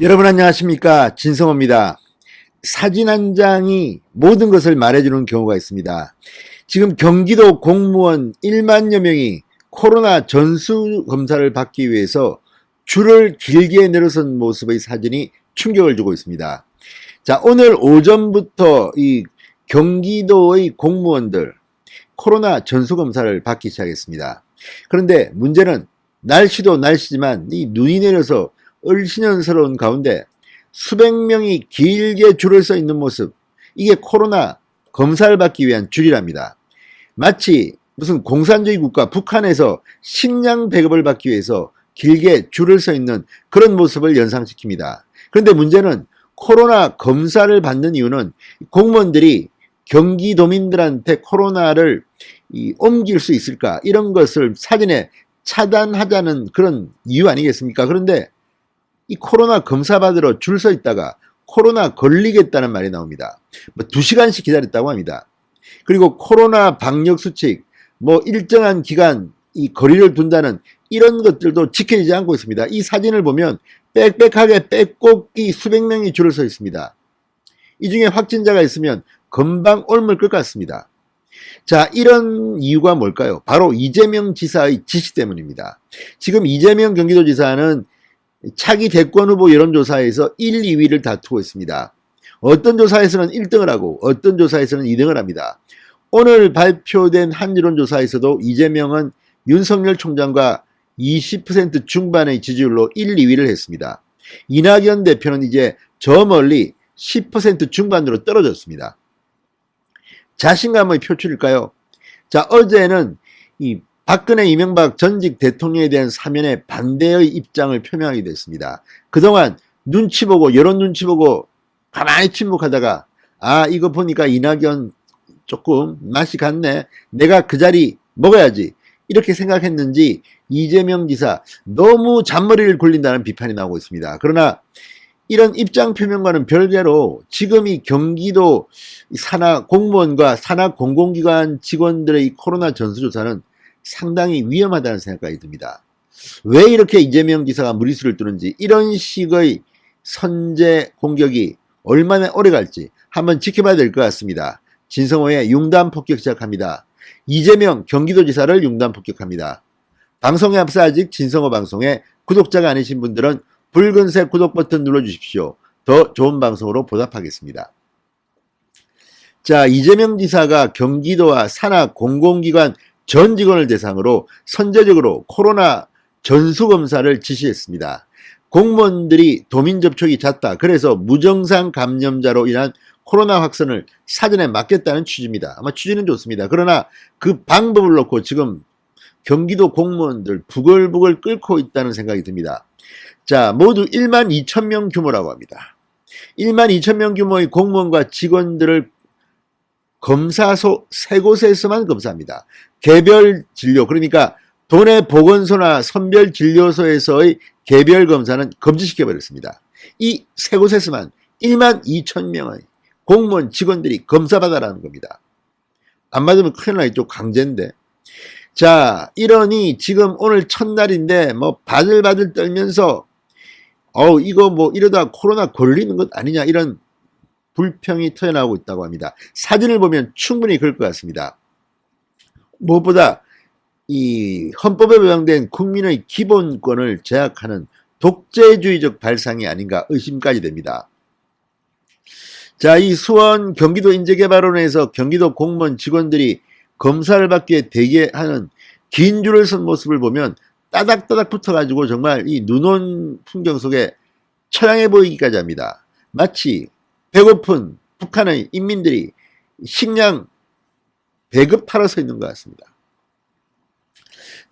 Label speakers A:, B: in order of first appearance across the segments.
A: 여러분 안녕하십니까, 진성호입니다. 사진 한 장이 모든 것을 말해주는 경우가 있습니다. 지금 경기도 공무원 1만여 명이 코로나 전수검사를 받기 위해서 줄을 길게 늘어선 모습의 사진이 충격을 주고 있습니다. 자, 오늘 오전부터 이 경기도의 공무원들 코로나 전수검사를 받기 시작했습니다. 그런데 문제는 날씨도 날씨지만 이 눈이 내려서 을씨년스러운 가운데 수백 명이 길게 줄을 서 있는 모습, 이게 코로나 검사를 받기 위한 줄이랍니다. 마치 무슨 공산주의 국가 북한에서 식량 배급을 받기 위해서 길게 줄을 서 있는 그런 모습을 연상시킵니다. 그런데 문제는 코로나 검사를 받는 이유는 공무원들이 경기도민들한테 코로나를 옮길 수 있을까, 이런 것을 사전에 차단하자는 그런 이유 아니겠습니까? 그런데 이 코로나 검사 받으러 줄 서 있다가 코로나 걸리겠다는 말이 나옵니다. 2시간씩 기다렸다고 합니다. 그리고 코로나 방역 수칙, 일정한 기간 이 거리를 둔다는 이런 것들도 지켜지지 않고 있습니다. 이 사진을 보면 빽빽하게 빼곡히 수백 명이 줄을 서 있습니다. 이 중에 확진자가 있으면 금방 옮을 것 같습니다. 자, 이런 이유가 뭘까요? 바로 이재명 지사의 지시 때문입니다. 지금 이재명 경기도지사는 차기 대권 후보 여론조사에서 1, 2위를 다투고 있습니다. 어떤 조사에서는 1등을 하고 어떤 조사에서는 2등을 합니다. 오늘 발표된 한 여론조사에서도 이재명은 윤석열 총장과 20% 중반의 지지율로 1, 2위를 했습니다. 이낙연 대표는 이제 저 멀리 10% 중반으로 떨어졌습니다. 자신감의 표출일까요? 자, 어제는 이 박근혜 이명박 전직 대통령에 대한 사면에 반대의 입장을 표명하게 됐습니다. 그동안 눈치 보고 여론 눈치 보고 가만히 침묵하다가 이거 보니까 이낙연 조금 맛이 갔네, 내가 그 자리 먹어야지, 이렇게 생각했는지 이재명 지사 너무 잔머리를 굴린다는 비판이 나오고 있습니다. 그러나 이런 입장 표명과는 별개로 지금 이 경기도 산하 공무원과 산하 공공기관 직원들의 코로나 전수조사는 상당히 위험하다는 생각까지 듭니다. 왜 이렇게 이재명 지사가 무리수를 두는지, 이런 식의 선제 공격이 얼마나 오래 갈지 한번 지켜봐야 될 것 같습니다. 진성호의 융단 폭격 시작합니다. 이재명 경기도지사를 융단 폭격합니다. 방송에 앞서 아직 진성호 방송에 구독자가 아니신 분들은 붉은색 구독 버튼 눌러주십시오. 더 좋은 방송으로 보답하겠습니다. 자, 이재명 지사가 경기도와 산하 공공기관 전 직원을 대상으로 선제적으로 코로나 전수검사를 지시했습니다. 공무원들이 도민 접촉이 잦다, 그래서 무증상 감염자로 인한 코로나 확산을 사전에 막겠다는 취지입니다. 아마 취지는 좋습니다. 그러나 그 방법을 놓고 지금 경기도 공무원들 부글부글 끓고 있다는 생각이 듭니다. 자, 모두 1만 2천 명 규모라고 합니다. 1만 2천 명 규모의 공무원과 직원들을 검사소 3곳에서만 검사합니다. 개별 진료, 그러니까 도내 보건소나 선별진료소에서의 개별 검사는 금지시켜버렸습니다. 이 3곳에서만 1만 2천 명의 공무원 직원들이 검사받아라는 겁니다. 안 받으면 큰일 나겠죠. 강제인데. 자, 이러니 지금 오늘 첫날인데 바들바들 떨면서 이거 이러다 코로나 걸리는 것 아니냐, 이런 불평이 터져나오고 있다고 합니다. 사진을 보면 충분히 그럴 것 같습니다. 무엇보다 이 헌법에 보장된 국민의 기본권을 제약하는 독재주의적 발상이 아닌가 의심까지 됩니다. 자, 이 수원 경기도 인재개발원에서 경기도 공무원 직원들이 검사를 받기 위해 대기하는 긴 줄을 선 모습을 보면 따닥따닥 붙어가지고 정말 이 눈온 풍경 속에 처량해 보이기까지 합니다. 마치 배고픈 북한의 인민들이 식량 배급하러 서 있는 것 같습니다.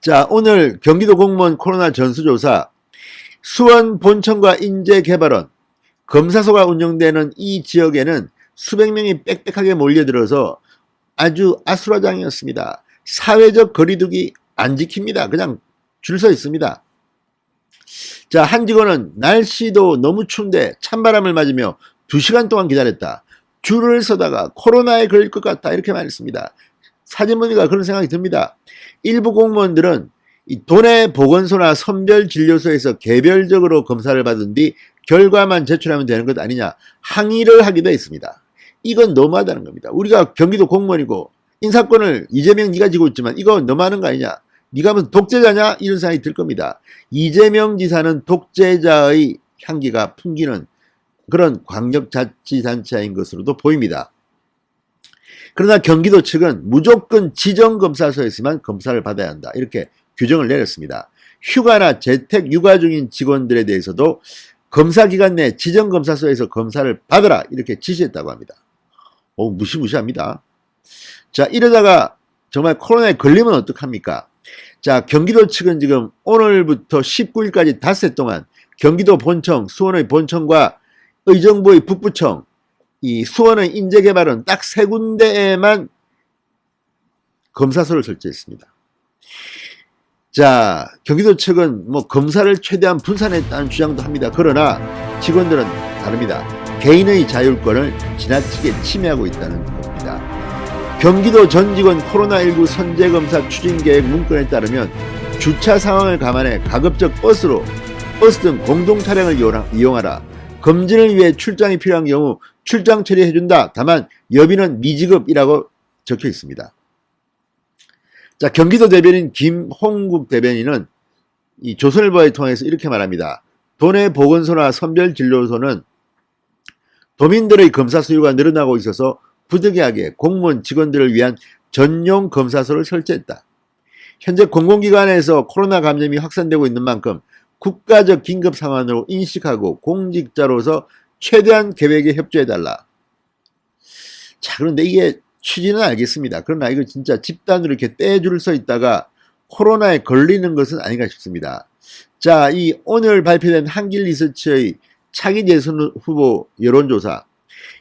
A: 자, 오늘 경기도 공무원 코로나 전수조사, 수원 본청과 인재개발원, 검사소가 운영되는 이 지역에는 수백 명이 빽빽하게 몰려들어서 아주 아수라장이었습니다. 사회적 거리두기 안 지킵니다. 그냥 줄 서 있습니다. 자, 한 직원은 날씨도 너무 추운데 찬바람을 맞으며 2시간 동안 기다렸다. 줄을 서다가 코로나에 걸릴 것 같다, 이렇게 말했습니다. 사진 보니까 그런 생각이 듭니다. 일부 공무원들은 이 도내 보건소나 선별진료소에서 개별적으로 검사를 받은 뒤 결과만 제출하면 되는 것 아니냐 항의를 하기도 했습니다. 이건 너무하다는 겁니다. 우리가 경기도 공무원이고 인사권을 이재명 네가 지고 있지만 이거 너무하는 거 아니냐, 네가 무슨 독재자냐, 이런 생각이 들 겁니다. 이재명 지사는 독재자의 향기가 풍기는 그런 광역자치단체인 것으로도 보입니다. 그러나 경기도 측은 무조건 지정검사소에서만 검사를 받아야 한다, 이렇게 규정을 내렸습니다. 휴가나 재택 육아 중인 직원들에 대해서도 검사기간 내 지정검사소에서 검사를 받아라, 이렇게 지시했다고 합니다. 무시무시합니다. 자, 이러다가 정말 코로나에 걸리면 어떡합니까? 자, 경기도 측은 지금 오늘부터 19일까지 닷새 동안 경기도 본청, 수원의 본청과 의정부의 북부청, 이 수원의 인재개발은 딱 3군데에만 검사소를 설치했습니다. 자, 경기도 측은 뭐 검사를 최대한 분산했다는 주장도 합니다. 그러나 직원들은 다릅니다. 개인의 자율권을 지나치게 침해하고 있다는 겁니다. 경기도 전 직원 코로나19 선제검사 추진계획 문건에 따르면 주차 상황을 감안해 가급적 버스 등 공동 차량을 이용하라. 검진을 위해 출장이 필요한 경우 출장 처리해준다. 다만 여비는 미지급이라고 적혀 있습니다. 자, 경기도 대변인 김홍국 대변인은 이 조선일보에 통해서 이렇게 말합니다. 도내 보건소나 선별진료소는 도민들의 검사 수요가 늘어나고 있어서 부득이하게 공무원 직원들을 위한 전용 검사소를 설치했다. 현재 공공기관에서 코로나 감염이 확산되고 있는 만큼 국가적 긴급 상황으로 인식하고 공직자로서 최대한 계획에 협조해달라. 자, 그런데 이게 취지는 알겠습니다. 그러나 이거 진짜 집단으로 이렇게 떼줄 서 있다가 코로나에 걸리는 것은 아닌가 싶습니다. 자, 이 오늘 발표된 한길리서치의 차기 대선 후보 여론조사,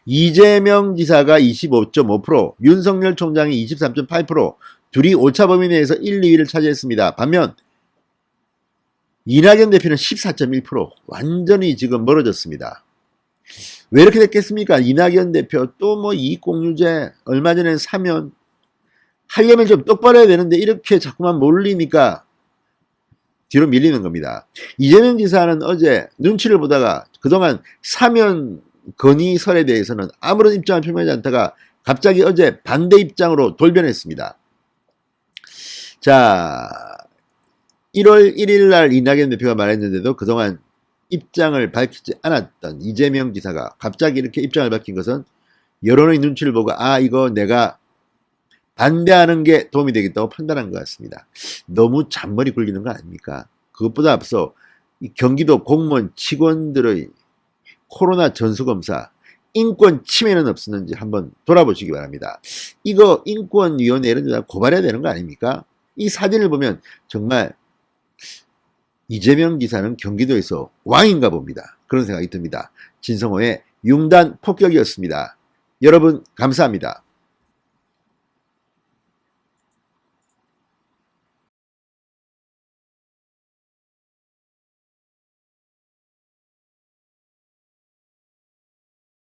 A: 이재명 지사가 25.5%, 윤석열 총장이 23.8%, 둘이 오차 범위 내에서 1, 2위를 차지했습니다. 반면 이낙연 대표는 14.1%, 완전히 지금 멀어졌습니다. 왜 이렇게 됐겠습니까? 이낙연 대표 또 뭐 이익공유제 얼마 전에 사면 하려면 좀 똑바로 해야 되는데 이렇게 자꾸만 몰리니까 뒤로 밀리는 겁니다. 이재명 지사는 어제 눈치를 보다가 그동안 사면 건의설에 대해서는 아무런 입장을 표명하지 않다가 갑자기 어제 반대 입장으로 돌변했습니다. 자, 1월 1일 날 이낙연 대표가 말했는데도 그동안 입장을 밝히지 않았던 이재명 지사가 갑자기 이렇게 입장을 밝힌 것은 여론의 눈치를 보고 이거 내가 반대하는 게 도움이 되겠다고 판단한 것 같습니다. 너무 잔머리 굴리는 거 아닙니까? 그것보다 앞서 이 경기도 공무원 직원들의 코로나 전수검사 인권 침해는 없었는지 한번 돌아보시기 바랍니다. 이거 인권위원회 이런 데다 고발해야 되는 거 아닙니까? 이 사진을 보면 정말 이재명 지사는 경기도에서 왕인가 봅니다. 그런 생각이 듭니다. 진성호의 융단 폭격이었습니다. 여러분 감사합니다.